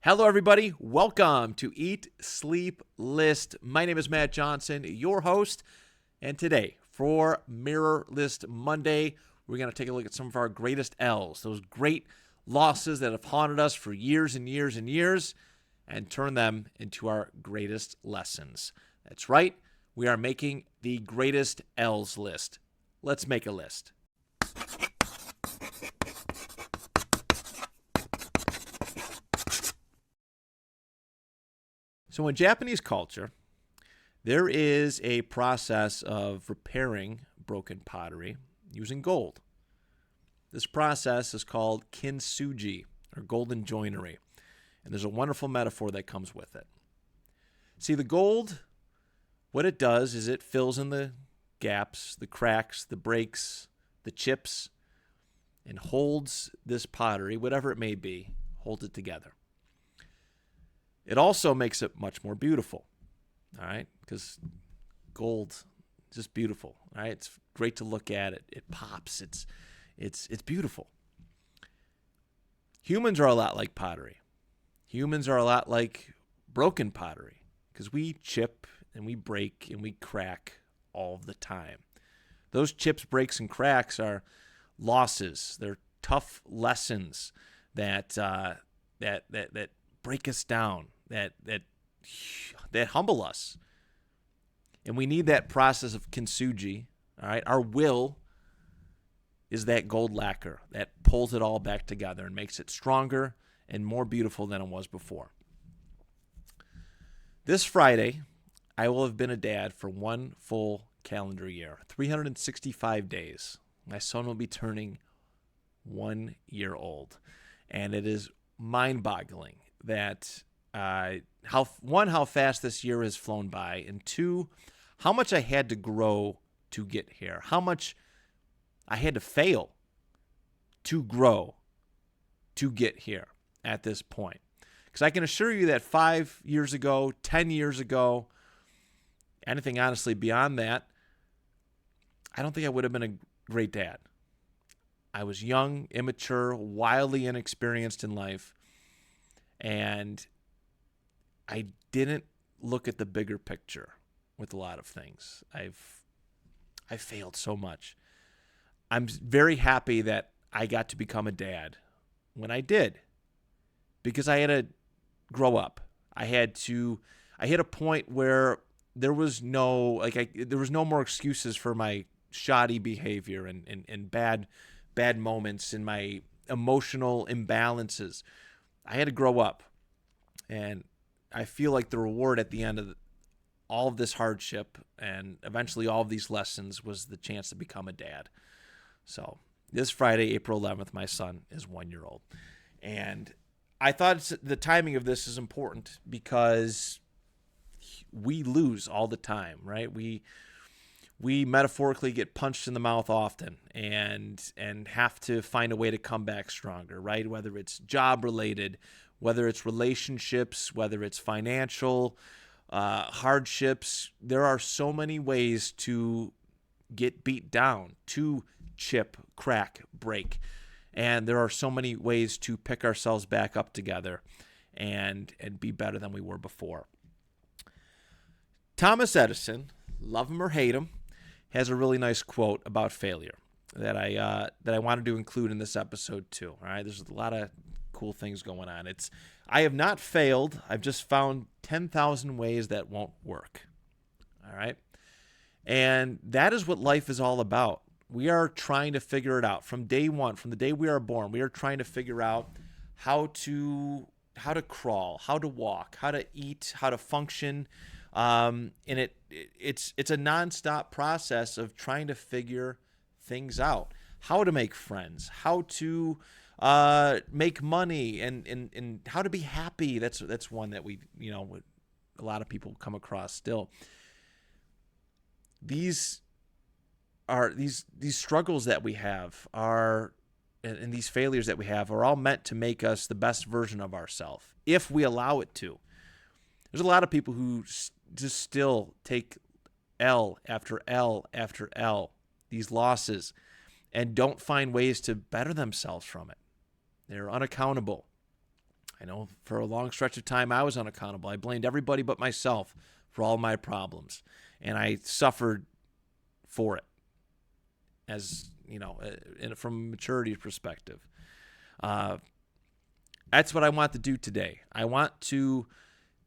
Hello, everybody. Welcome to Eat, Sleep, List. My name is Matt Johnson, your host. And today, for Mirror List Monday, we're going to take a look at some of our greatest L's, those great losses that have haunted us for years and years and years, and turn them into our greatest lessons. That's right. We are making the greatest L's list. Let's make a list. So in Japanese culture, there is a process of repairing broken pottery using gold. This process is called kintsugi, or golden joinery, and there's a wonderful metaphor that comes with it. See, the gold, what it does is it fills in the gaps, the cracks, the breaks, the chips, and holds this pottery, whatever it may be, holds it together. It also makes it much more beautiful, all right? Because gold is just beautiful, all right? It's great to look at. It pops. It's beautiful. Humans are a lot like pottery. Humans are a lot like broken pottery because we chip and we break and we crack all the time. Those chips, breaks, and cracks are losses. They're tough lessons that break us down, that humble us. And we need that process of kintsugi, all right? Our will is that gold lacquer that pulls it all back together and makes it stronger and more beautiful than it was before. This Friday, I will have been a dad for one full calendar year, 365 days. My son will be turning 1 year old. And it is mind-boggling that how fast this year has flown by, and two, how much I had to grow to get here, how much I had to fail to grow to get here at this point. Because I can assure you that 5 years ago, 10 years ago, anything honestly beyond that, I don't think I would have been a great dad. I was young, immature, wildly inexperienced in life, and I didn't look at the bigger picture with a lot of things. I failed so much. I'm very happy that I got to become a dad when I did, because I had to grow up. I hit a point where there was no more excuses for my shoddy behavior and bad moments and my emotional imbalances. I had to grow up, and I feel like the reward at the end of all of this hardship and eventually all of these lessons was the chance to become a dad. So this Friday, April 11th, my son is 1 year old. And I thought the timing of this is important because we lose all the time, right? We metaphorically get punched in the mouth often and have to find a way to come back stronger, right? Whether it's job related, whether it's relationships, whether it's financial hardships, there are so many ways to get beat down, to chip, crack, break. And there are so many ways to pick ourselves back up together and be better than we were before. Thomas Edison, love him or hate him, has a really nice quote about failure that I wanted to include in this episode too. All right, there's a lot of cool things going on. I have not failed. I've just found 10,000 ways that won't work. All right, and that is what life is all about. We are trying to figure it out from day one, from the day we are born. We are trying to figure out how to crawl, how to walk, how to eat, how to function. And it's a nonstop process of trying to figure things out, how to make friends, how to make money, and how to be happy. That's one that a lot of people come across still. These struggles that we have and these failures that we have are all meant to make us the best version of ourselves if we allow it to. There's a lot of people who just still take L after L after L, these losses, and don't find ways to better themselves from it. They're unaccountable. I know for a long stretch of time I was unaccountable. I blamed everybody but myself for all my problems, and I suffered for it. As you know, from a maturity perspective, that's what I want to do today. I want to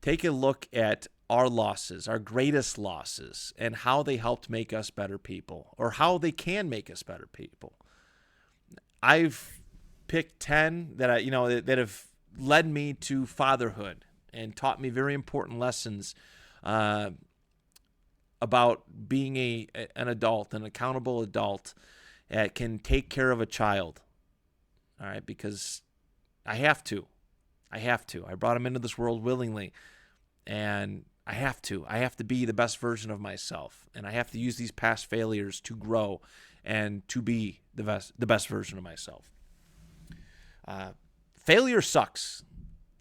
take a look at our losses, our greatest losses, and how they helped make us better people, or how they can make us better people. I've picked 10 that have led me to fatherhood and taught me very important lessons about being an adult, an accountable adult that can take care of a child. All right, because I have to. I brought him into this world willingly, and I have to. I have to be the best version of myself, and I have to use these past failures to grow and to be the best version of myself. Failure sucks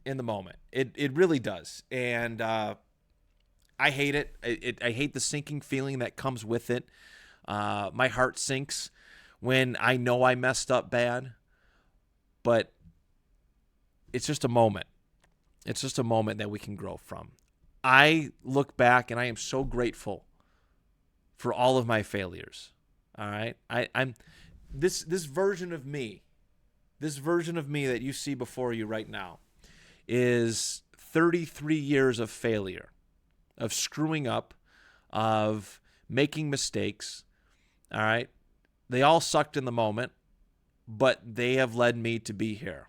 in the moment. It really does, and I hate it. I hate the sinking feeling that comes with it. My heart sinks when I know I messed up bad, but it's just a moment. It's just a moment that we can grow from. I look back and I am so grateful for all of my failures. All right, I'm this version of me, that you see before you right now, is 33 years of failure, of screwing up, of making mistakes. All right, they all sucked in the moment, but they have led me to be here.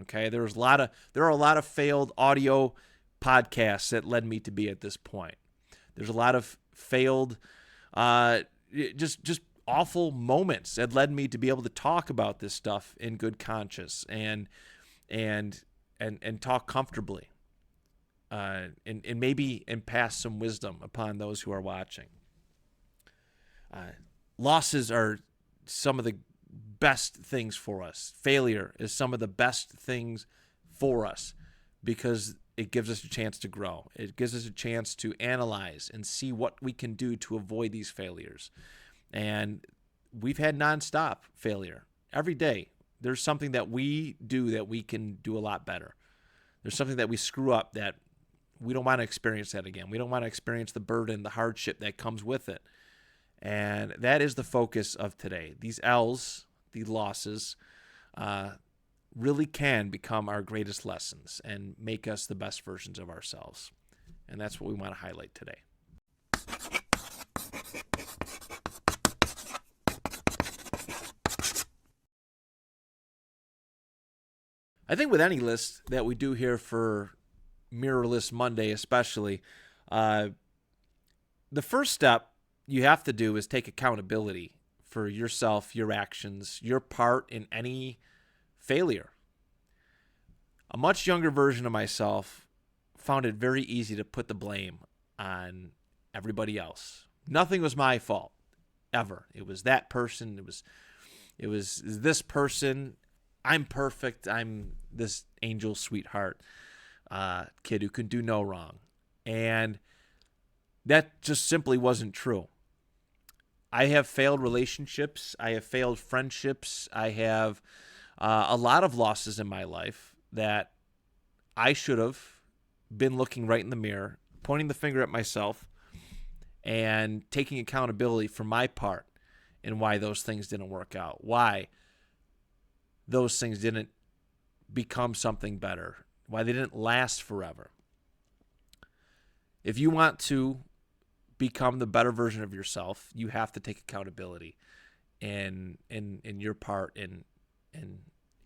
Okay, there are a lot of failed audio podcasts that led me to be at this point. There's a lot of failed, just awful moments that led me to be able to talk about this stuff in good conscience and talk comfortably, and maybe pass some wisdom upon those who are watching. Losses are some of the best things for us. Failure is some of the best things for us because it gives us a chance to grow. It gives us a chance to analyze and see what we can do to avoid these failures. And we've had nonstop failure. Every day, there's something that we do that we can do a lot better. There's something that we screw up that we don't want to experience that again. We don't want to experience the burden, the hardship that comes with it. And that is the focus of today. These L's, these losses, really can become our greatest lessons and make us the best versions of ourselves. And that's what we want to highlight today. I think with any list that we do here for Mirror List Monday especially, the first step you have to do is take accountability for yourself, your actions, your part in any failure. A much younger version of myself found it very easy to put the blame on everybody else. Nothing was my fault, ever. It was that person. It was this person. I'm perfect. I'm this angel sweetheart kid who can do no wrong. And that just simply wasn't true. I have failed relationships. I have failed friendships. I have a lot of losses in my life that I should have been looking right in the mirror, pointing the finger at myself, and taking accountability for my part in why those things didn't work out, why those things didn't become something better, why they didn't last forever. If you want to become the better version of yourself, you have to take accountability in your part in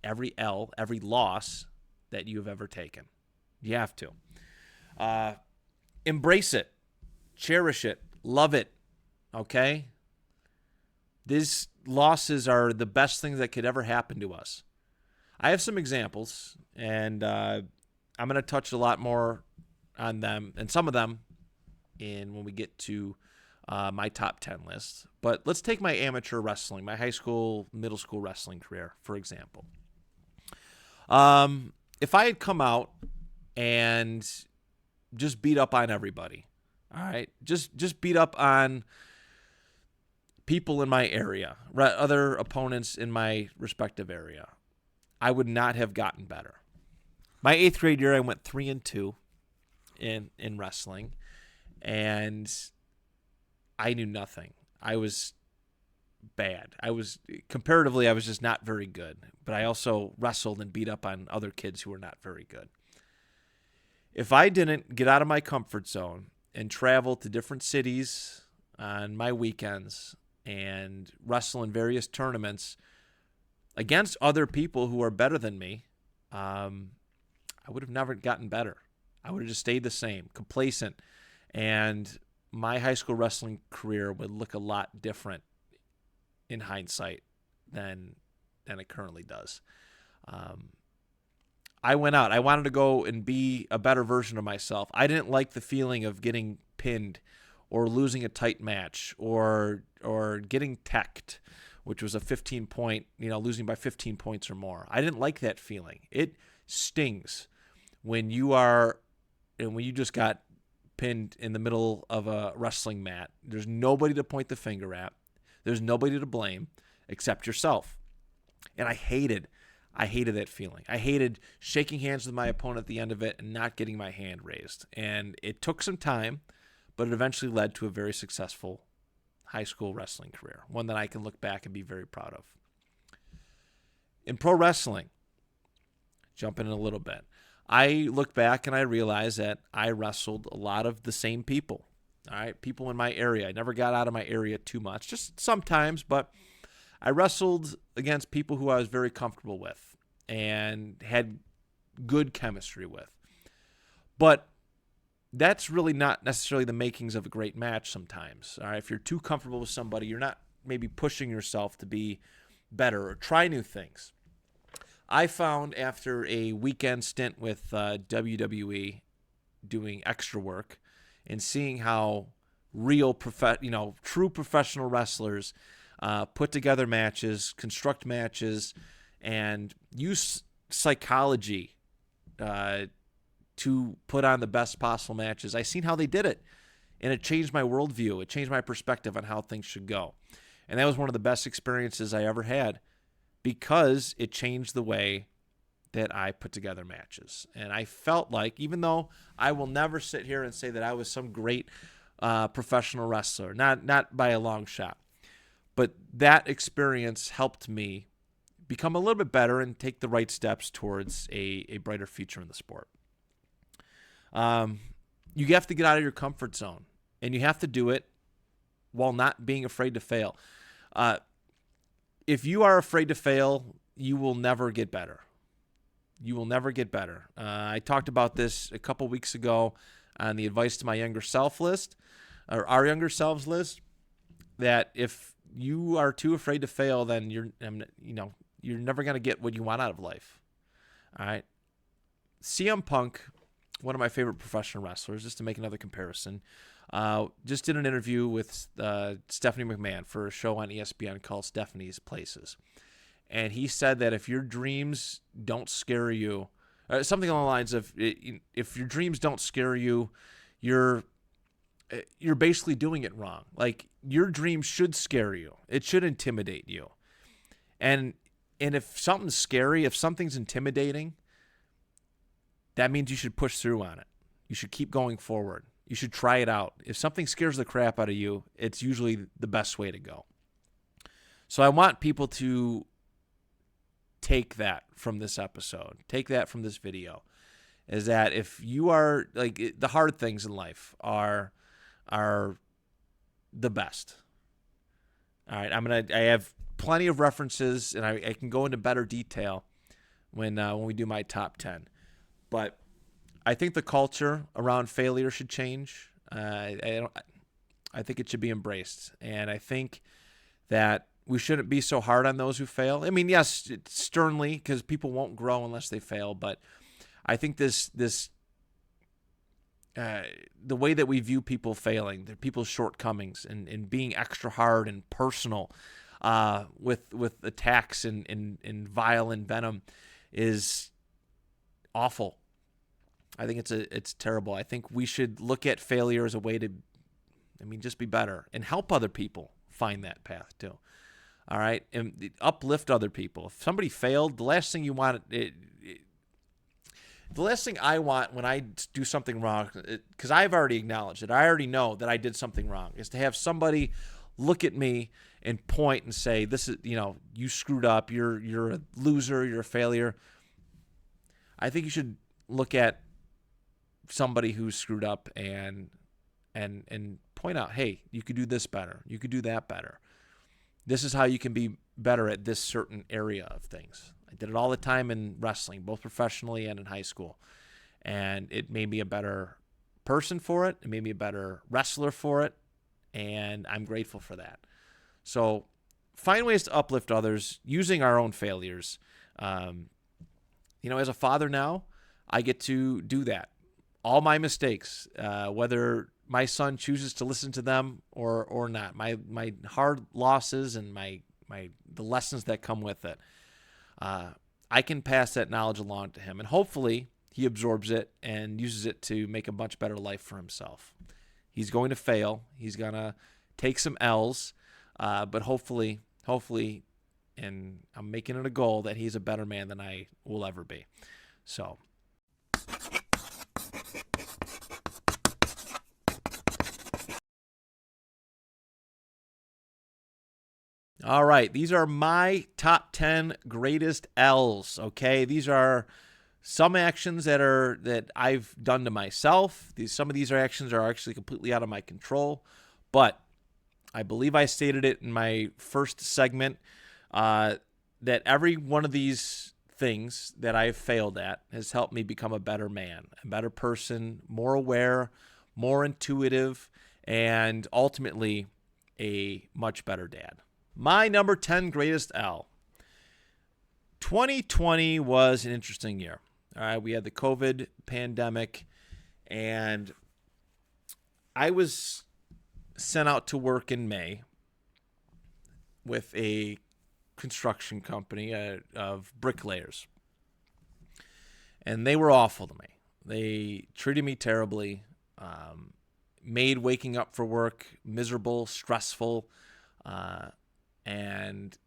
every L, every loss that you have ever taken. You have to. Embrace it. Cherish it. Love it. Okay? These losses are the best things that could ever happen to us. I have some examples, and I'm going to touch a lot more on them, and some of them when we get to my top 10 list. But let's take my amateur wrestling, my high school, middle school wrestling career, for example. If I had come out and just beat up on everybody, all right, just beat up on people in my area, other opponents in my respective area, I would not have gotten better. My 8th grade year, I went 3-2 in wrestling, and I knew nothing. I was bad. I was just not very good. But I also wrestled and beat up on other kids who were not very good. If I didn't get out of my comfort zone and travel to different cities on my weekends and wrestle in various tournaments against other people who are better than me, I would have never gotten better. I would have just stayed the same, complacent. And my high school wrestling career would look a lot different in hindsight than it currently does. I went out. I wanted to go and be a better version of myself. I didn't like the feeling of getting pinned or losing a tight match or getting teched, which was a 15-point, losing by 15 points or more. I didn't like that feeling. It stings when you just got pinned in the middle of a wrestling mat. There's nobody to point the finger at. There's nobody to blame except yourself. And I hated that feeling. I hated shaking hands with my opponent at the end of it and not getting my hand raised. And it took some time, but it eventually led to a very successful high school wrestling career, one that I can look back and be very proud of. In pro wrestling, jumping in a little bit, I look back and I realize that I wrestled a lot of the same people. All right, people in my area. I never got out of my area too much, just sometimes, but I wrestled against people who I was very comfortable with and had good chemistry with. But that's really not necessarily the makings of a great match sometimes. All right, if you're too comfortable with somebody, you're not maybe pushing yourself to be better or try new things. I found after a weekend stint with WWE doing extra work and seeing how true professional wrestlers put together matches, construct matches, and use psychology to put on the best possible matches. I seen how they did it, and it changed my worldview. It changed my perspective on how things should go. And that was one of the best experiences I ever had because it changed the way that I put together matches. And I felt like, even though I will never sit here and say that I was some great professional wrestler, not by a long shot, but that experience helped me become a little bit better and take the right steps towards a brighter future in the sport. You have to get out of your comfort zone, and you have to do it while not being afraid to fail. If you are afraid to fail, you will never get better. You will never get better. I talked about this a couple weeks ago on the advice to my younger self list, or our younger selves list, that if you are too afraid to fail, then you're never going to get what you want out of life. All right. CM Punk, one of my favorite professional wrestlers, just to make another comparison, just did an interview with Stephanie McMahon for a show on ESPN called Stephanie's Places. And he said that if your dreams don't scare you, something along the lines of, if your dreams don't scare you, you're basically doing it wrong. Like, your dreams should scare you. It should intimidate you. And if something's scary, if something's intimidating, that means you should push through on it. You should keep going forward. You should try it out. If something scares the crap out of you, it's usually the best way to go. So I want people to take that from this episode, take that from this video, is that if you are, like, the hard things in life are the best. All right, I have plenty of references, and I can go into better detail when we do my top 10. But I think the culture around failure should change. I think it should be embraced, and I think that we shouldn't be so hard on those who fail. I mean, yes, sternly, because people won't grow unless they fail. But I think the way that we view people failing, people's shortcomings, and being extra hard and personal with attacks and vile and venom is awful. I think it's terrible. I think we should look at failure as a way to, just be better and help other people find that path too. All right, and uplift other people. If somebody failed, the last thing you want, The last thing I want when I do something wrong, because I've already acknowledged it, I already know that I did something wrong, is to have somebody look at me and point and say, "This is, you screwed up. You're a loser. You're a failure." I think you should look at somebody who's screwed up and point out, "Hey, you could do this better. You could do that better. This is how you can be better at this certain area of things." I did it all the time in wrestling, both professionally and in high school. And it made me a better person for it. It made me a better wrestler for it. And I'm grateful for that. So find ways to uplift others using our own failures. As a father now, I get to do that. All my mistakes, whether my son chooses to listen to them or not, my hard losses and the lessons that come with it, I can pass that knowledge along to him, and hopefully he absorbs it and uses it to make a much better life for himself. He's going to fail. He's going to take some L's, but hopefully, and I'm making it a goal that he's a better man than I will ever be. So, all right, these are my top 10 greatest L's, okay? These are some actions that I've done to myself. Some of these actions are actually completely out of my control, but I believe I stated it in my first segment that every one of these things that I've failed at has helped me become a better man, a better person, more aware, more intuitive, and ultimately a much better dad. My number 10 greatest L. 2020 was an interesting year. All right, we had the COVID pandemic, and I was sent out to work in May with a construction company of bricklayers. And they were awful to me. They treated me terribly, made waking up for work miserable, stressful, and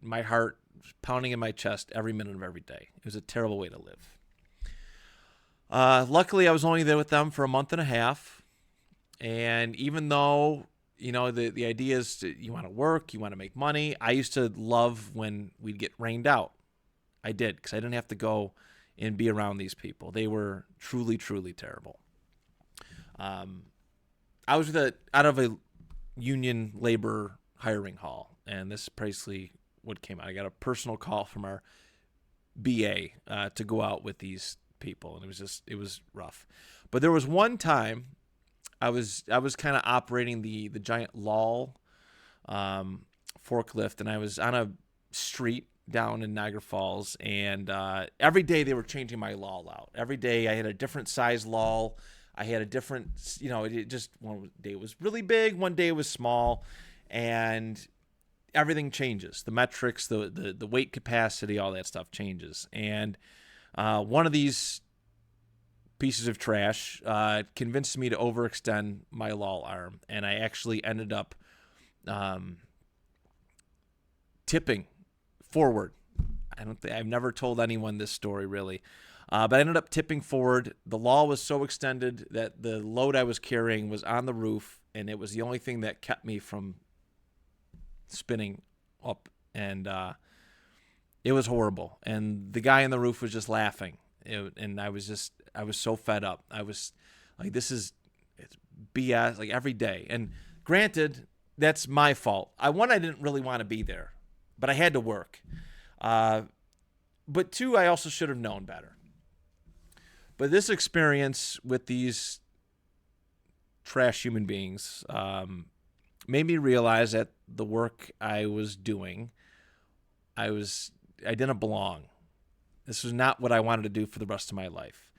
my heart was pounding in my chest every minute of every day. It was a terrible way to live. Luckily, I was only there with them for a month and a half. And even though, the idea is you want to work, you want to make money, I used to love when we'd get rained out. I did, because I didn't have to go and be around these people. They were truly, truly terrible. I was out of a union labor hiring hall, and this is basically what came out. I got a personal call from our BA to go out with these people, and it was rough. But there was one time I was kind of operating the giant LOL forklift, and I was on a street down in Niagara Falls, and every day they were changing my LOL out. Every day I had a different size LOL. I had a different, it just one day it was really big, one day it was small, and everything changes. The metrics, the weight capacity, all that stuff changes. And one of these pieces of trash convinced me to overextend my LOL arm, and I actually ended up tipping forward. I've never told anyone this story really, but I ended up tipping forward. The LOL was so extended that the load I was carrying was on the roof, and it was the only thing that kept me from spinning up, and it was horrible. And the guy on the roof was just laughing, and I was so fed up. I was like, it's BS, like every day. And granted, that's my fault. I didn't really want to be there, but I had to work. But two, I also should have known better. But this experience with these trash human beings made me realize that the work I was doing, I didn't belong. This was not what I wanted to do for the rest of my life.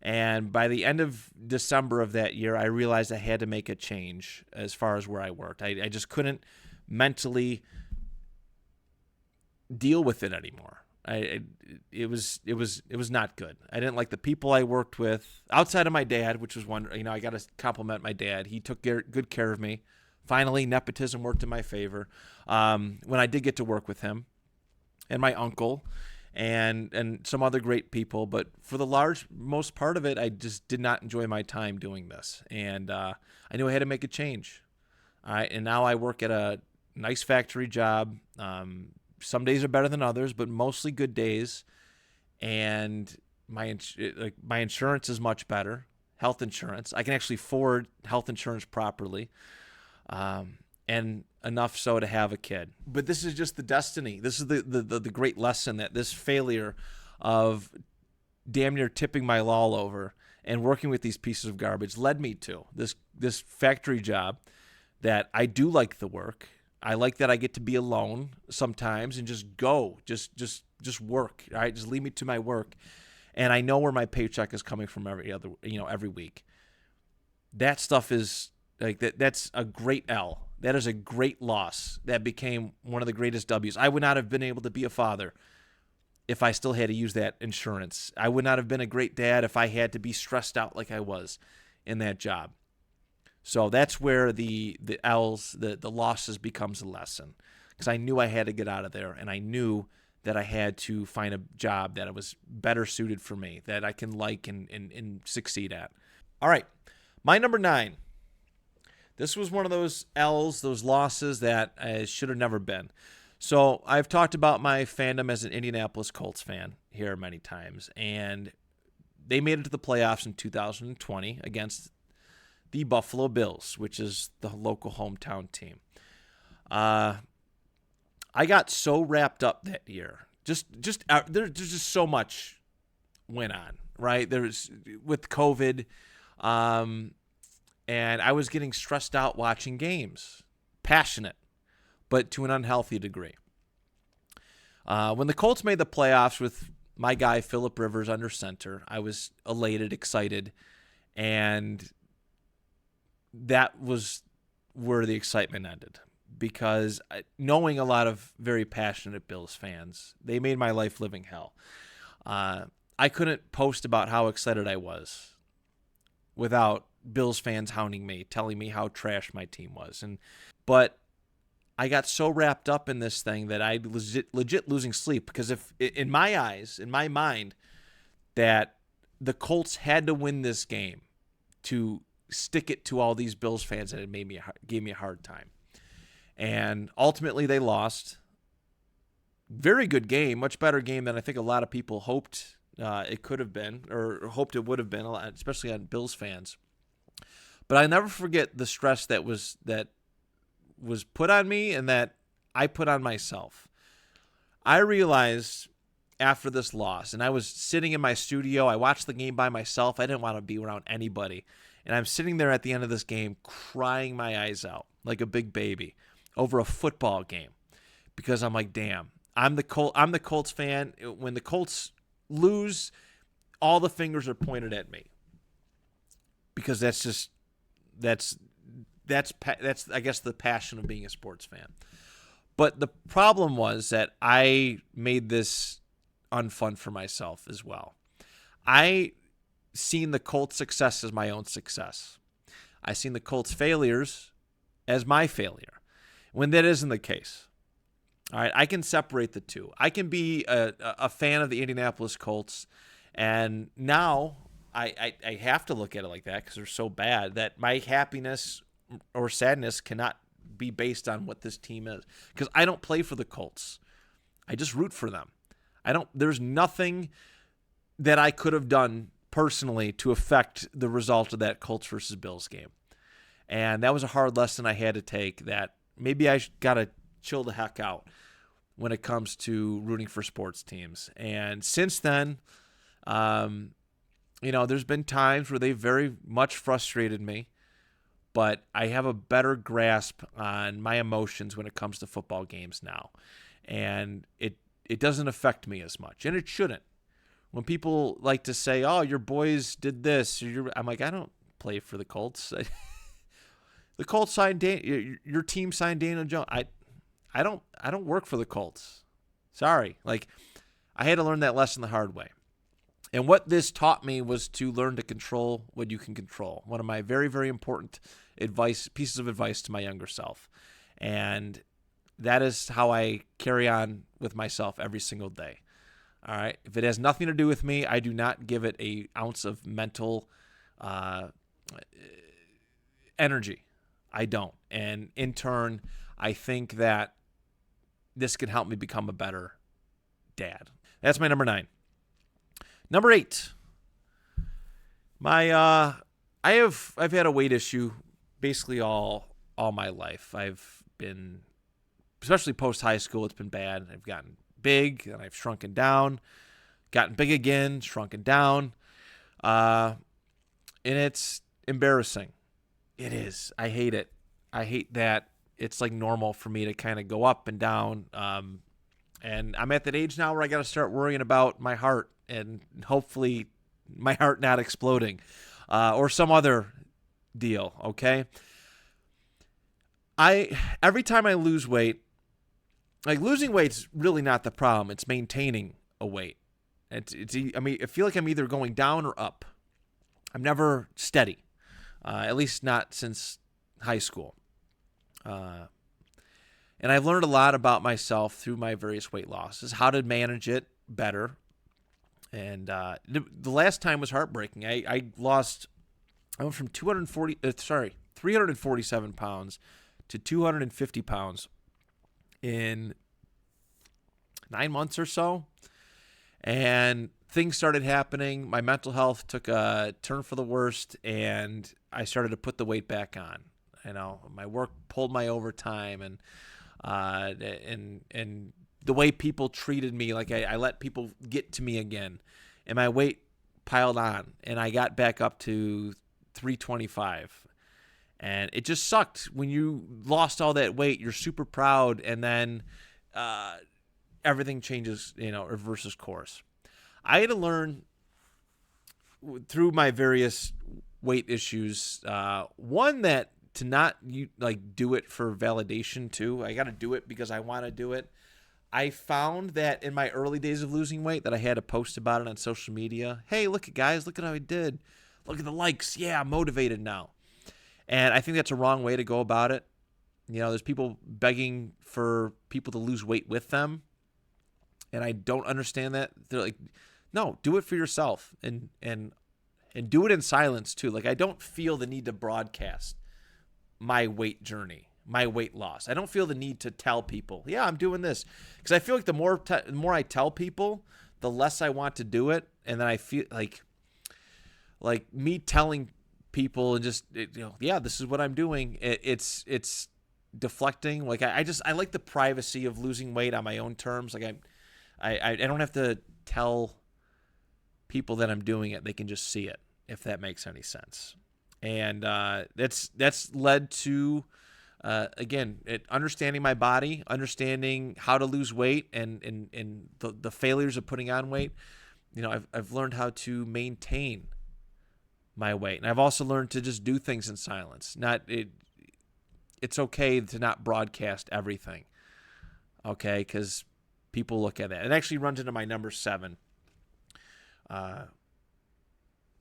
And by the end of December of that year, I realized I had to make a change as far as where I worked. I just couldn't mentally deal with it anymore. It was not good. I didn't like the people I worked with outside of my dad, which was one. I got to compliment my dad. He took good care of me. Finally, nepotism worked in my favor when I did get to work with him, and my uncle, and some other great people. But for the most part of it, I just did not enjoy my time doing this. And I knew I had to make a change. And now I work at a nice factory job. Some days are better than others, but mostly good days. And my insurance is much better. Health insurance. I can actually afford health insurance properly. And enough so to have a kid. But this is just the destiny. This is the great lesson that this failure of damn near tipping my lol over and working with these pieces of garbage led me to this factory job that I do like the work. I like that I get to be alone sometimes and just go, just work. All right, just lead me to my work, and I know where my paycheck is coming from every week. That stuff is like that. That's a great L. That is a great loss. That became one of the greatest W's. I would not have been able to be a father if I still had to use that insurance. I would not have been a great dad if I had to be stressed out like I was in that job. So that's where the L's, the losses becomes a lesson, because I knew I had to get out of there, and I knew that I had to find a job that was better suited for me, that I can like and succeed at. All right, my number 9. This was one of those L's, those losses that should have never been. So I've talked about my fandom as an Indianapolis Colts fan here many times, and they made it to the playoffs in 2020 against the Buffalo Bills, which is the local hometown team. I got so wrapped up that year. There's just so much went on, right? There's with COVID, and I was getting stressed out watching games, passionate, but to an unhealthy degree. When the Colts made the playoffs with my guy Phillip Rivers under center, I was elated, excited, and that was where the excitement ended, because knowing a lot of very passionate Bills fans, they made my life living hell. I couldn't post about how excited I was without Bills fans hounding me, telling me how trash my team was. But I got so wrapped up in this thing that I legit losing sleep, because if in my eyes, in my mind, that the Colts had to win this game to stick it to all these Bills fans that had gave me a hard time. And ultimately they lost. Very good game, much better game than I think a lot of people hoped it could have been, or hoped it would have been, especially on Bills fans. But I never forget the stress that was put on me and that I put on myself. I realized after this loss, and I was sitting in my studio, I watched the game by myself. I didn't want to be around anybody. And I'm sitting there at the end of this game crying my eyes out like a big baby over a football game, because I'm like, damn, I'm the Colts fan. When the Colts lose, all the fingers are pointed at me, because that's I guess the passion of being a sports fan. But the problem was that I made this unfun for myself as well. I seen the Colts' success as my own success. I seen the Colts' failures as my failure, when that isn't the case. All right, I can separate the two. I can be a fan of the Indianapolis Colts, and now I have to look at it like that, because they're so bad, that my happiness or sadness cannot be based on what this team is, because I don't play for the Colts. I just root for them. There's nothing that I could have done personally to affect the result of that Colts versus Bills game. And that was a hard lesson I had to take, that maybe I got to chill the heck out when it comes to rooting for sports teams. And since then, there's been times where they very much frustrated me, but I have a better grasp on my emotions when it comes to football games now. And it doesn't affect me as much, and it shouldn't. When people like to say, "Oh, your boys did this," I'm like, I don't play for the Colts. The Colts signed your team signed Daniel Jones. I don't work for the Colts. Sorry. Like, I had to learn that lesson the hard way. And what this taught me was to learn to control what you can control. One of my very, very important pieces of advice to my younger self. And that is how I carry on with myself every single day. All right. If it has nothing to do with me, I do not give it an ounce of mental uh, energy. I don't. And in turn, I think that this can help me become a better dad. That's my number 9. Number 8. I've had a weight issue basically all my life. I've been, especially post high school, it's been bad. I've gotten big and I've shrunken down, gotten big again, shrunken down, and it's embarrassing. It is. I hate it. I hate that it's like normal for me to kind of go up and down. And I'm at that age now where I got to start worrying about my heart and hopefully my heart not exploding or some other deal. Okay. Every time I lose weight, like losing weight's really not the problem. It's maintaining a weight. I mean, I feel like I'm either going down or up. I'm never steady, at least not since high school. And I've learned a lot about myself through my various weight losses, how to manage it better. And the last time was heartbreaking. I went from 347 pounds to 250 pounds in 9 months or so. And things started happening. My mental health took a turn for the worst, and I started to put the weight back on. You know, my work pulled my overtime, and the way people treated me, like I let people get to me again, and my weight piled on, and I got back up to 325. And it just sucked. When you lost all that weight, you're super proud, and then everything changes, reverses course. I had to learn through my various weight issues, one, that to not do it for validation too. I got to do it because I want to do it. I found that in my early days of losing weight that I had to post about it on social media. Hey, look at guys, look at how I did. Look at the likes. Yeah, I'm motivated now. And I think that's a wrong way to go about it. There's people begging for people to lose weight with them. And I don't understand that. They're like, no, do it for yourself and do it in silence too. Like, I don't feel the need to broadcast my weight journey, my weight loss. I don't feel the need to tell people, yeah, I'm doing this. Because I feel like the more I tell people, the less I want to do it. And then I feel like me telling people and just, yeah, this is what I'm doing. It's deflecting. Like I like the privacy of losing weight on my own terms. Like I don't have to tell people that I'm doing it. They can just see it, if that makes any sense. And that's led to, again, understanding my body, understanding how to lose weight, and the failures of putting on weight. I've learned how to maintain my weight, and I've also learned to just do things in silence. It's okay to not broadcast everything, okay? Because people look at that. It actually runs into my number 7.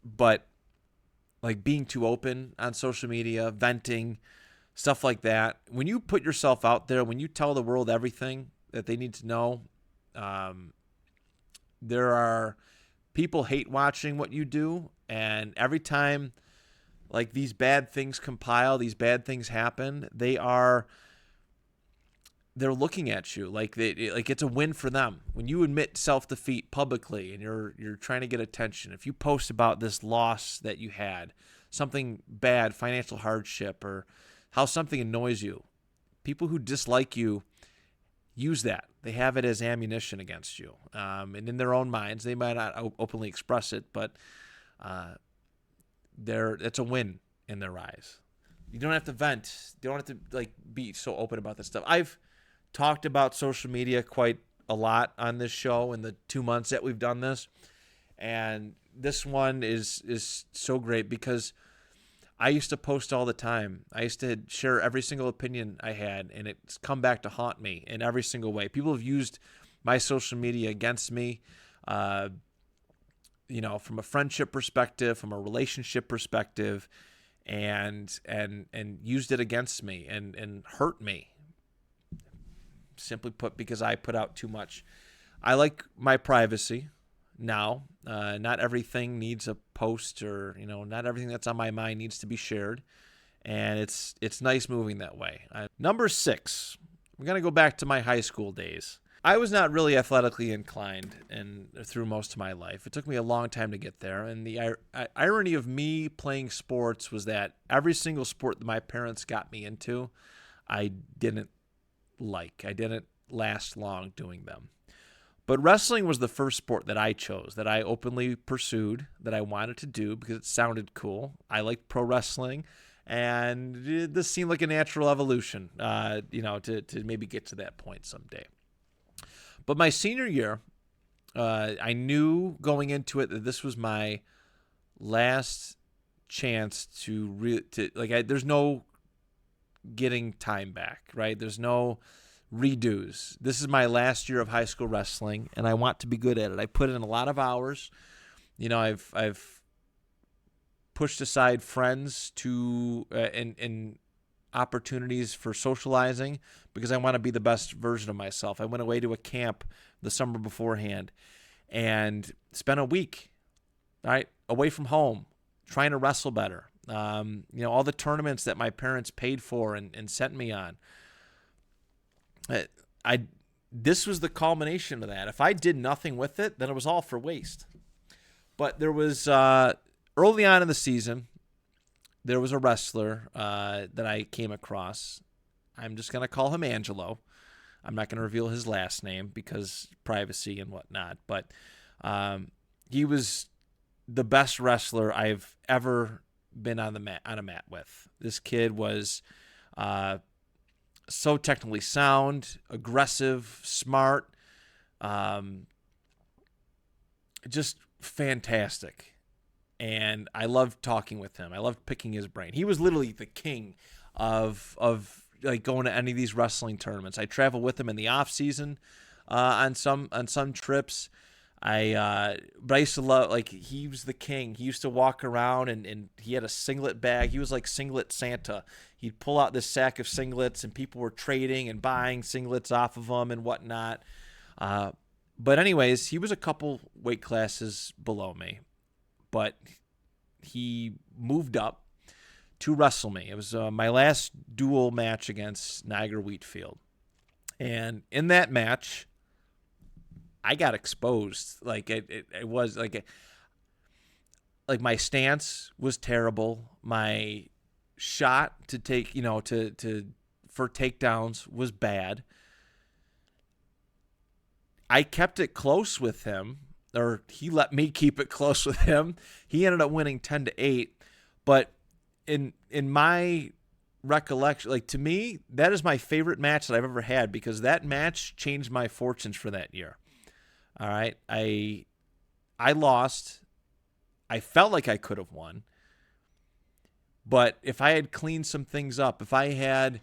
But like being too open on social media, venting, stuff like that. When you put yourself out there, when you tell the world everything that they need to know, there are people hate watching what you do. And every time like these bad things compile, these bad things happen, they're looking at you like it's a win for them. When you admit self-defeat publicly and you're trying to get attention, if you post about this loss that you had, something bad, financial hardship, or how something annoys you, people who dislike you use that. They have it as ammunition against you. And in their own minds, they might not openly express it, but it's a win in their eyes. You don't have to vent. You don't have to be so open about this stuff. I've talked about social media quite a lot on this show in the 2 months that we've done this. And this one is so great because I used to post all the time. I used to share every single opinion I had, and it's come back to haunt me in every single way. People have used my social media against me, from a friendship perspective, from a relationship perspective, and used it against me and hurt me. Simply put, because I put out too much. I like my privacy now. Not everything needs a post, or not everything that's on my mind needs to be shared, and it's nice moving that way. Number 6, we're gonna go back to my high school days. I was not really athletically inclined and through most of my life. It took me a long time to get there, and the irony of me playing sports was that every single sport that my parents got me into, I didn't like. I didn't last long doing them. But wrestling was the first sport that I chose, that I openly pursued, that I wanted to do because it sounded cool. I liked pro wrestling, and this seemed like a natural evolution, to maybe get to that point someday. But my senior year, I knew going into it that this was my last chance there's no getting time back, right? There's no redos. This is my last year of high school wrestling, and I want to be good at it. I put in a lot of hours. I've pushed aside friends to and opportunities for socializing because I want to be the best version of myself. I went away to a camp the summer beforehand and spent a week, right, away from home, trying to wrestle better. All the tournaments that my parents paid for and sent me on. This was the culmination of that. If I did nothing with it, then it was all for waste. But there was early on in the season, there was a wrestler that I came across. I'm just going to call him Angelo. I'm not going to reveal his last name because privacy and whatnot. But he was the best wrestler I've ever been on a mat with. This kid was so technically sound, aggressive, smart, just fantastic. And I loved talking with him. I loved picking his brain. He was literally the king of like going to any of these wrestling tournaments. I travel with him in the off season on some trips. But I used to love, like, he was the king. He used to walk around and he had a singlet bag. He was like singlet Santa. He'd pull out this sack of singlets and people were trading and buying singlets off of him and whatnot. But anyways, he was a couple weight classes below me. But he moved up to wrestle me. It was my last dual match against Niagara Wheatfield. And in that match, I got exposed. Like it was like my stance was terrible. My shot to take, for takedowns was bad. I kept it close with him, or he let me keep it close with him. He ended up winning 10-8, but in my recollection, like, to me, that is my favorite match that I've ever had because that match changed my fortunes for that year. All right, I lost. I felt like I could have won, but if I had cleaned some things up, if I had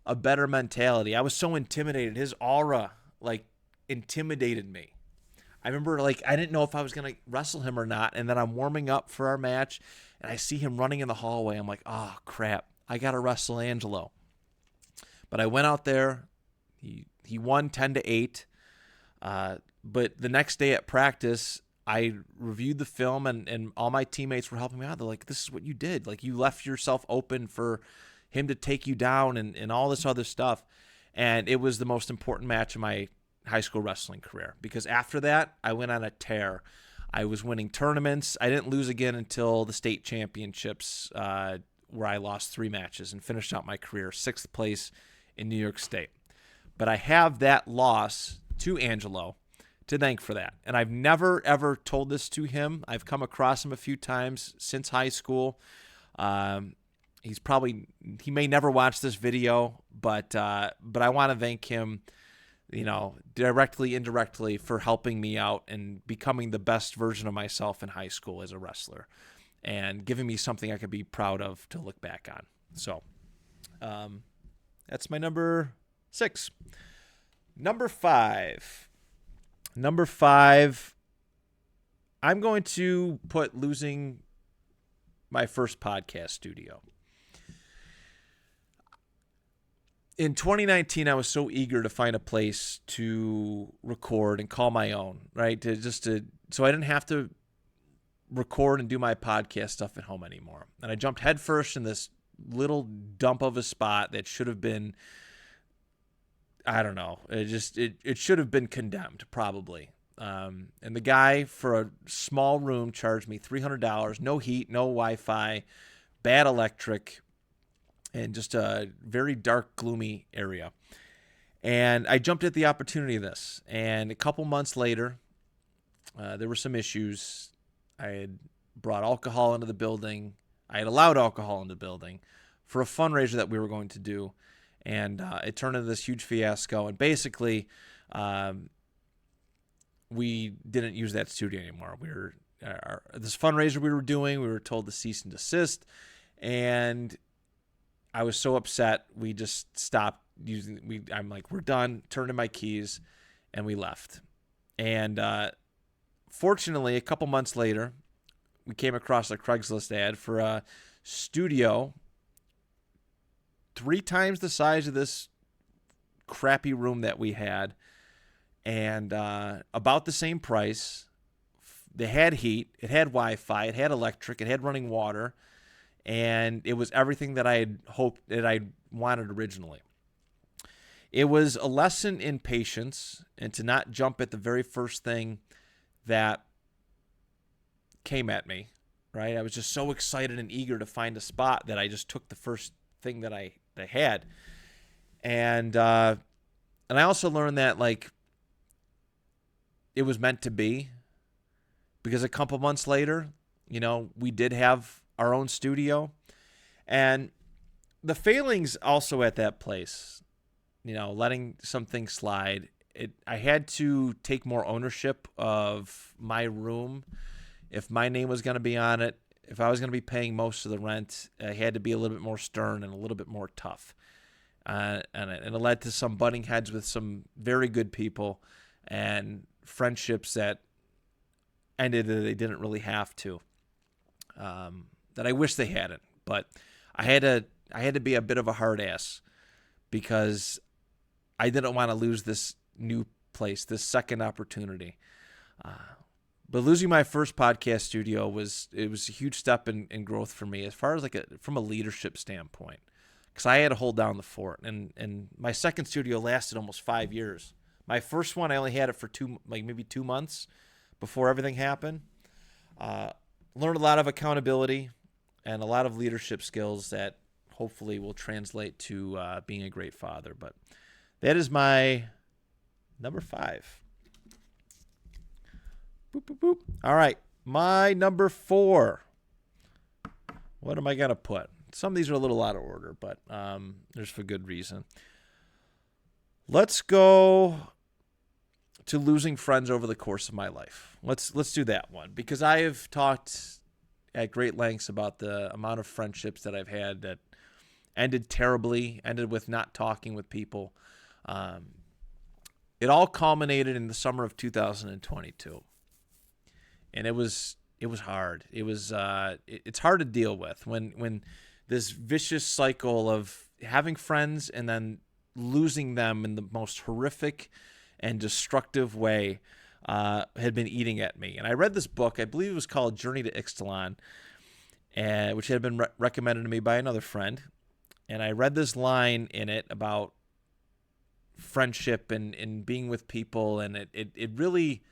a better mentality, I was so intimidated. His aura, like, intimidated me. I remember, like, I didn't know if I was going to wrestle him or not, and then I'm warming up for our match, and I see him running in the hallway. I'm like, oh, crap, I got to wrestle Angelo. But I went out there. He won 10-8. But the next day at practice, I reviewed the film, and all my teammates were helping me out. They're like, this is what you did. Like, you left yourself open for him to take you down and all this other stuff. And it was the most important match of my high school wrestling career because after that, I went on a tear. I was winning tournaments. I didn't lose again until the state championships, where I lost 3 matches and finished out my career 6th place in New York State. But I have that loss to Angelo to thank for that. And I've never, ever told this to him. I've come across him a few times since high school. He may never watch this video, but I want to thank him, directly, indirectly, for helping me out and becoming the best version of myself in high school as a wrestler and giving me something I could be proud of to look back on. So that's my number 6. Number 5. I'm going to put losing my first podcast studio. in 2019, I was so eager to find a place to record and call my own, right? So I didn't have to record and do my podcast stuff at home anymore. And I jumped headfirst in this little dump of a spot that should have been, I don't know, it should have been condemned probably. And the guy for a small room charged me $300, no heat, no Wi-Fi, bad electric, and just a very dark, gloomy area. And I jumped at the opportunity of this. And a couple months later, there were some issues. I had brought alcohol into the building. I had allowed alcohol into the building for a fundraiser that we were going to do. And it turned into this huge fiasco. And basically, we didn't use that studio anymore. This fundraiser we were doing, we were told to cease and desist. And I was so upset, we just stopped using. I'm like, we're done. Turned in my keys, and we left. And fortunately, a couple months later, we came across a Craigslist ad for a studio 3 times the size of this crappy room that we had, and about the same price. They had heat, it had Wi-Fi, it had electric, it had running water, and it was everything that I had hoped, that I wanted originally. It was a lesson in patience and to not jump at the very first thing that came at me, right? I was just so excited and eager to find a spot that I just took the first thing that I had. And I also learned that, like, it was meant to be, because a couple months later, we did have our own studio. And the failings also at that place, letting some things slide, I had to take more ownership of my room. If my name was going to be on it, if I was going to be paying most of the rent, I had to be a little bit more stern and a little bit more tough. And it led to some butting heads with some very good people and friendships that ended that they didn't really have to. That I wish they hadn't. But I had to be a bit of a hard ass, because I didn't want to lose this new place, this second opportunity. But losing my first podcast studio was a huge step in growth for me, as far as from a leadership standpoint, because I had to hold down the fort. And my second studio lasted almost 5 years. My first one, I only had it for maybe 2 months before everything happened. Learned a lot of accountability and a lot of leadership skills that hopefully will translate to being a great father. But that is my number 5. Boop, boop, boop. All right, my number 4. What am I going to put? Some of these are a little out of order, but there's for good reason. Let's go to losing friends over the course of my life. Let's do that one, because I have talked at great lengths about the amount of friendships that I've had that ended terribly, ended with not talking with people. It all culminated in the summer of 2022, and it was hard. It's hard to deal with when this vicious cycle of having friends and then losing them in the most horrific and destructive way had been eating at me. And I read this book, I believe it was called Journey to Ixtalan, which had been recommended to me by another friend. And I read this line in it about friendship and being with people, and it really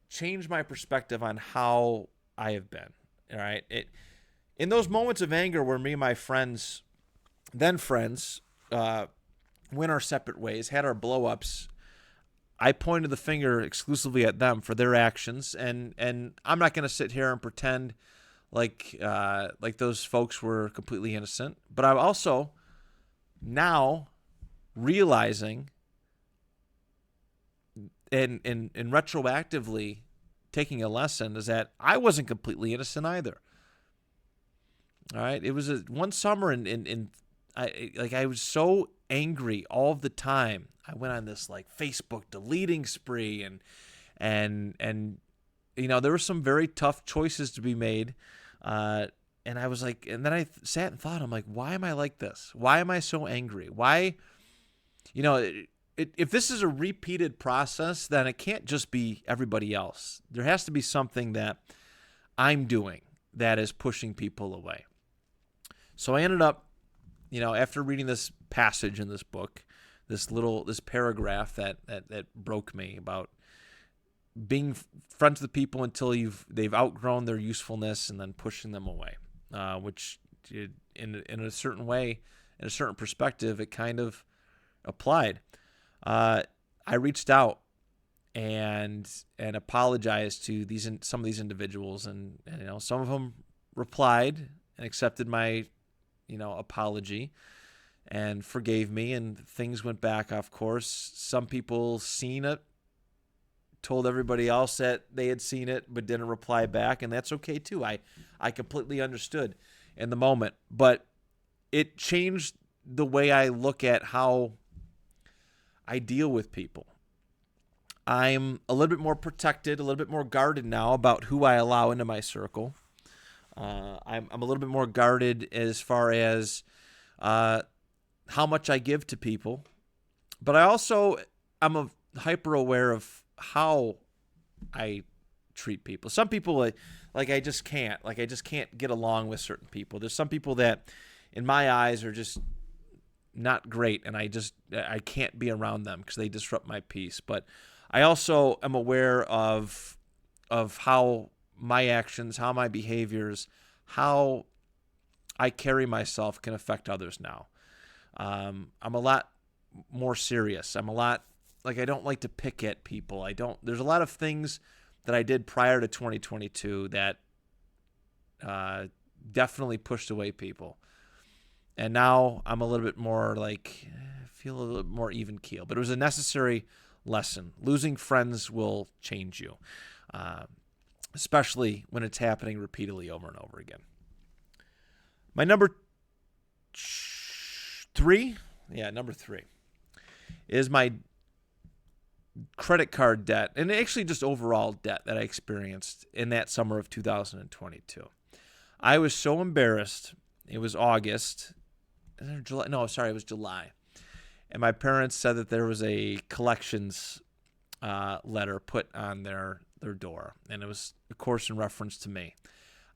changed my perspective on how I have been. All right, in those moments of anger where me and my friends, then friends, went our separate ways, had our blow-ups, I pointed the finger exclusively at them for their actions, and I'm not going to sit here and pretend like those folks were completely innocent. But I'm also now realizing and retroactively taking a lesson is that I wasn't completely innocent either. All right, it was one summer, and I was so angry all of the time. I went on this Facebook deleting spree, and there were some very tough choices to be made. and I was like, and then I sat and thought, I'm like, why am I like this? Why am I so angry? Why, if this is a repeated process, then it can't just be everybody else. There has to be something that I'm doing that is pushing people away. So I ended up, after reading this passage in this book, this paragraph that broke me about being friends with people until they've outgrown their usefulness and then pushing them away, which in a certain way, in a certain perspective, it kind of applied. I reached out and apologized to some of these individuals, and some of them replied and accepted my apology and forgave me, and things went back, of course. Some people seen it, told everybody else that they had seen it, but didn't reply back, and that's okay too. I completely understood in the moment, but it changed the way I look at how I deal with people. I'm a little bit more protected, a little bit more guarded now about who I allow into my circle. I'm a little bit more guarded as far as how much I give to people, but I'm hyper aware of how I treat people. Some people I just can't get along with certain people. There's some people that in my eyes are just not great, and I can't be around them because they disrupt my peace. But I also am aware of how my actions, how my behaviors, how I carry myself can affect others now. I'm a lot more serious. I'm a lot I don't like to pick at people. There's a lot of things that I did prior to 2022 that definitely pushed away people. And now I'm a little bit more feel a little bit more even keel. But it was a necessary lesson. Losing friends will change you, especially when it's happening repeatedly over and over again. My number 3, number 3, is my credit card debt, and actually just overall debt that I experienced in that summer of 2022. I was so embarrassed. It was August. July. No, sorry, it was July. And my parents said that there was a collections letter put on their door, and it was, of course, in reference to me.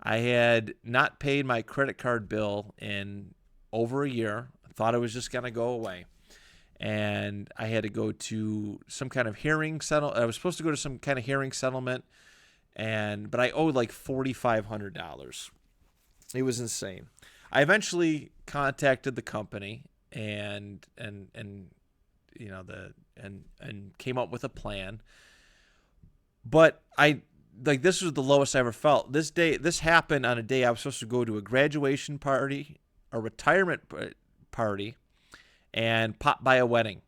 I had not paid my credit card bill in over a year. I thought it was just going to go away. And I had to go to some kind of hearing I was supposed to go to some kind of hearing settlement, but I owed like $4,500. It was insane. I eventually contacted the company and came up with a plan. But this was the lowest I ever felt. This happened on a day I was supposed to go to a graduation party, a retirement party, and pop by a wedding.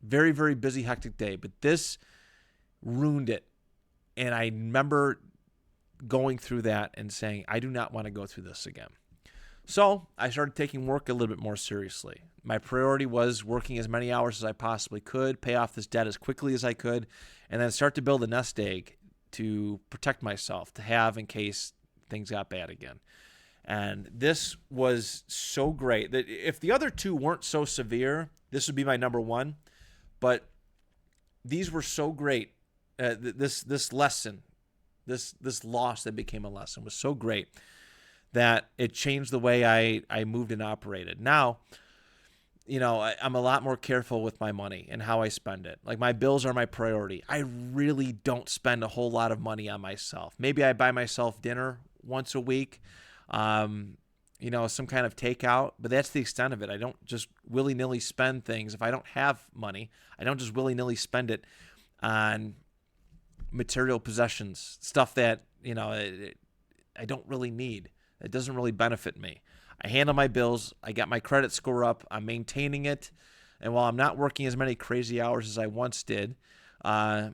Very, very busy, hectic day. But this ruined it. And I remember going through that and saying, I do not want to go through this again. So I started taking work a little bit more seriously. My priority was working as many hours as I possibly could, pay off this debt as quickly as I could, and then start to build a nest egg to protect myself, to have in case things got bad again. And this was so great that if the other two weren't so severe, this would be my number 1. But these were so great. This lesson, this loss that became a lesson was so great that it changed the way I moved and operated. Now, I'm a lot more careful with my money and how I spend it. Like, my bills are my priority. I really don't spend a whole lot of money on myself. Maybe I buy myself dinner once a week. Some kind of takeout, but that's the extent of it. I don't just willy-nilly spend things. If I don't have money, I don't just willy-nilly spend it on material possessions, stuff that, I don't really need. It doesn't really benefit me. I handle my bills. I got my credit score up. I'm maintaining it. And while I'm not working as many crazy hours as I once did, I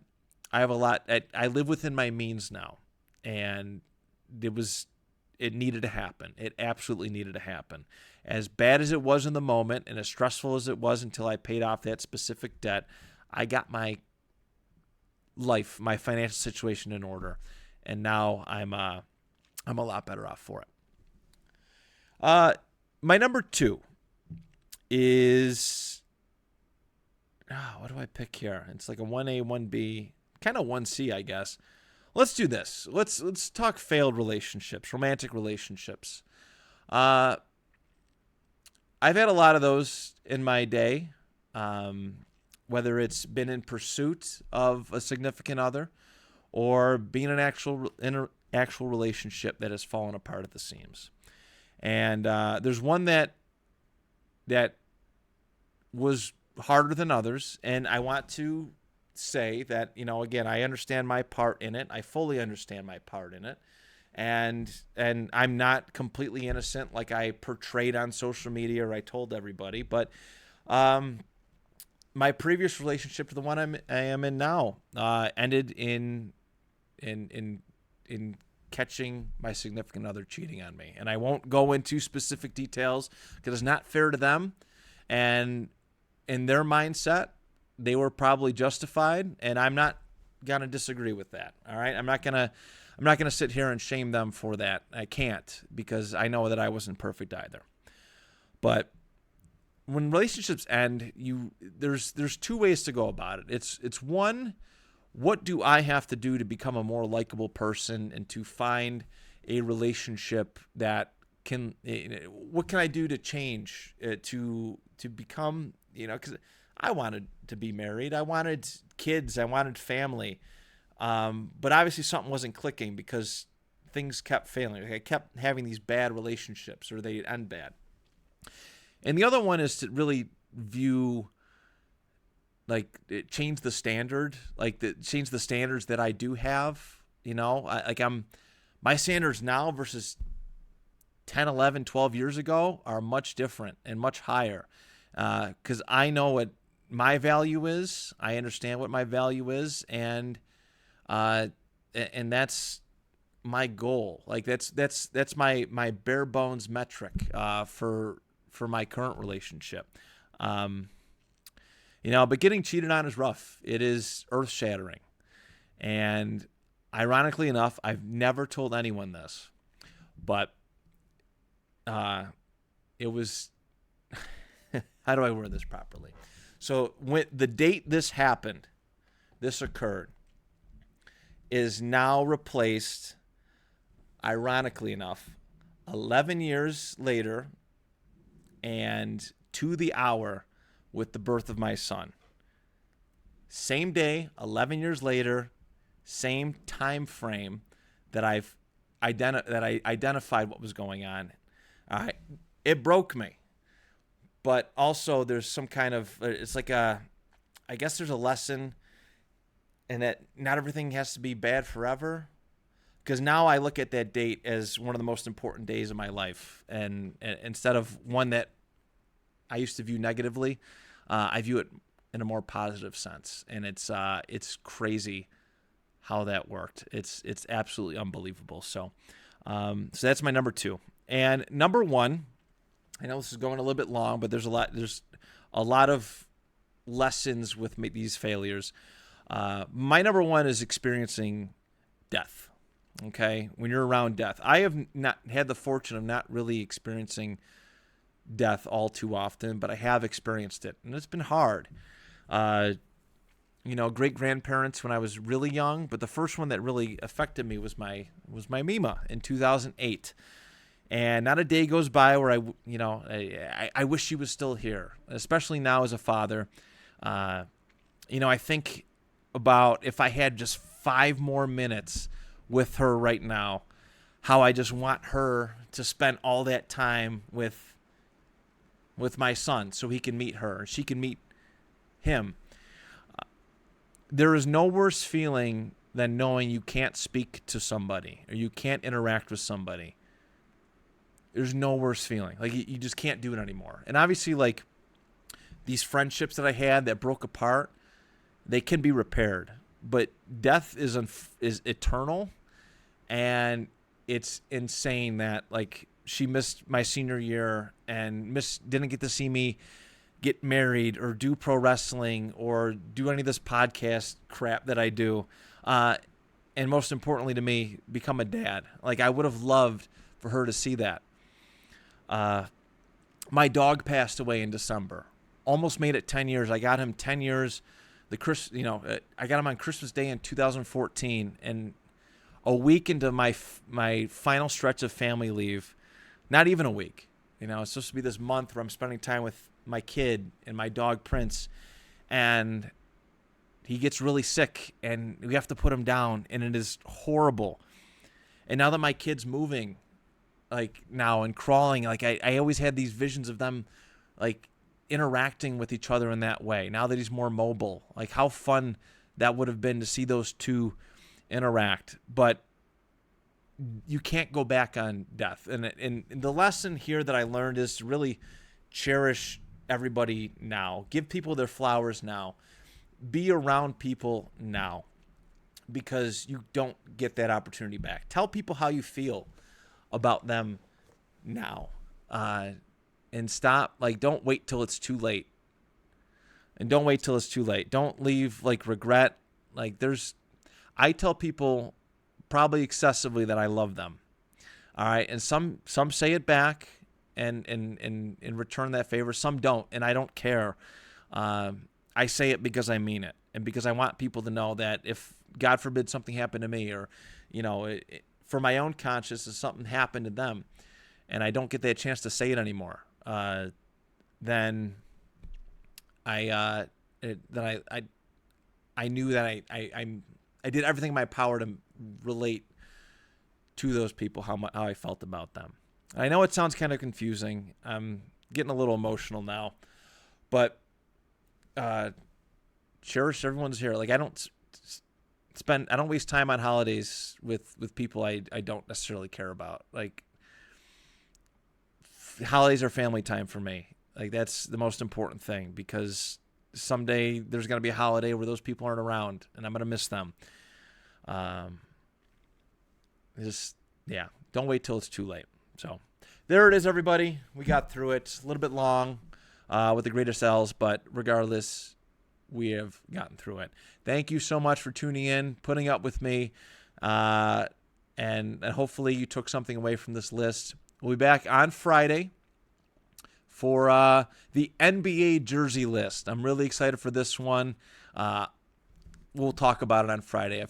have a lot. I live within my means now, and it needed to happen. It absolutely needed to happen. As bad as it was in the moment and as stressful as it was until I paid off that specific debt, I got my life, my financial situation in order. And now I'm a lot better off for it. My number 2 is, what do I pick here? It's like a 1A, 1B, kind of 1C, I guess. Let's do this. Let's talk failed relationships, romantic relationships. I've had a lot of those in my day, whether it's been in pursuit of a significant other or being in an actual relationship that has fallen apart at the seams. And there's one that was harder than others, and I want to say that, again, I understand my part in it. I fully understand my part in it. And I'm not completely innocent like I portrayed on social media or I told everybody. But my previous relationship to the one I am in now ended in catching my significant other cheating on me. And I won't go into specific details because it's not fair to them. And in their mindset, they were probably justified, and I'm not gonna disagree with that. All right, I'm not gonna sit here and shame them for that. I can't, because I know that I wasn't perfect either. But when relationships end, there's 2 ways to go about it. It's one, what do I have to do to become a more likable person and to find a relationship that what can I do to change to become, because I wanted to be married. I wanted kids. I wanted family. But obviously something wasn't clicking because things kept failing. I kept having these bad relationships, or they end bad. And the other one is to really view, change the standard, change the standards that I do have. My standards now versus 10, 11, 12 years ago are much different and much higher. Because I know what my value is. I understand what my value is, and that's my goal. That's my bare bones metric for my current relationship. But getting cheated on is rough. It is earth shattering, and ironically enough, I've never told anyone this, but it was. How do I word this properly? So when the date this occurred, is now replaced, ironically enough, 11 years later and to the hour, with the birth of my son. Same day, 11 years later, same time frame that I identified what was going on. It broke me. But also there's some kind of, it's like I guess there's a lesson in that not everything has to be bad forever. Because now I look at that date as one of the most important days of my life. And instead of one that I used to view negatively, I view it in a more positive sense. And it's crazy how that worked. It's absolutely unbelievable. So that's my number 2. And number 1, I know this is going a little bit long, but there's a lot of lessons with these failures. My number 1 is experiencing death. Okay, when you're around death, I have not had the fortune of not really experiencing death all too often, but I have experienced it, and it's been hard. Great grandparents when I was really young, but the first one that really affected me was my Mima in 2008. And not a day goes by where I wish she was still here, especially now as a father. I think about if I had just 5 more minutes with her right now, how I just want her to spend all that time with my son so he can meet her and she can meet him. There is no worse feeling than knowing you can't speak to somebody or you can't interact with somebody. There's no worse feeling. You just can't do it anymore. And obviously, these friendships that I had that broke apart, they can be repaired. But death is eternal, and it's insane that she missed my senior year and didn't get to see me get married or do pro wrestling or do any of this podcast crap that I do. And most importantly to me, become a dad. I would have loved for her to see that. My dog passed away in December. Almost made it 10 years. I got him 10 years. I got him on Christmas Day in 2014, and a week into my final stretch of family leave, not even a week. It's supposed to be this month where I'm spending time with my kid and my dog Prince, and he gets really sick, and we have to put him down, and it is horrible. And now that my kid's moving, now and crawling, I always had these visions of them, interacting with each other in that way. Now that he's more mobile, how fun that would have been to see those two interact. But you can't go back on death. And the lesson here that I learned is to really cherish everybody now. Give people their flowers now. Be around people now, because you don't get that opportunity back. Tell people how you feel about them now. And stop, don't wait till it's too late. And don't wait till it's too late. Don't leave, regret. I tell people probably excessively that I love them. All right. And some say it back and return that favor. Some don't. And I don't care. I say it because I mean it. And because I want people to know that if, God forbid, something happened to me, or, for my own conscience, if something happened to them and I don't get that chance to say it anymore, then I knew that I did everything in my power to relate to those people how I felt about them. I know it sounds kind of confusing. I'm getting a little emotional now, but cherish everyone's here. I don't waste time on holidays with people I don't necessarily care about. Holidays are family time for me. That's the most important thing, because someday there's going to be a holiday where those people aren't around, and I'm going to miss them. Don't wait till it's too late. So there it is, everybody. We got through it. A little bit long with the greatest L's, but regardless, we have gotten through it. Thank you so much for tuning in, putting up with me, and hopefully you took something away from this list. We'll be back on Friday for the NBA jersey list. I'm really excited for this one. We'll talk about it on Friday.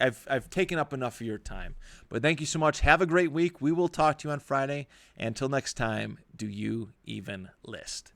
I've taken up enough of your time. But thank you so much. Have a great week. We will talk to you on Friday. Until next time, do you even list?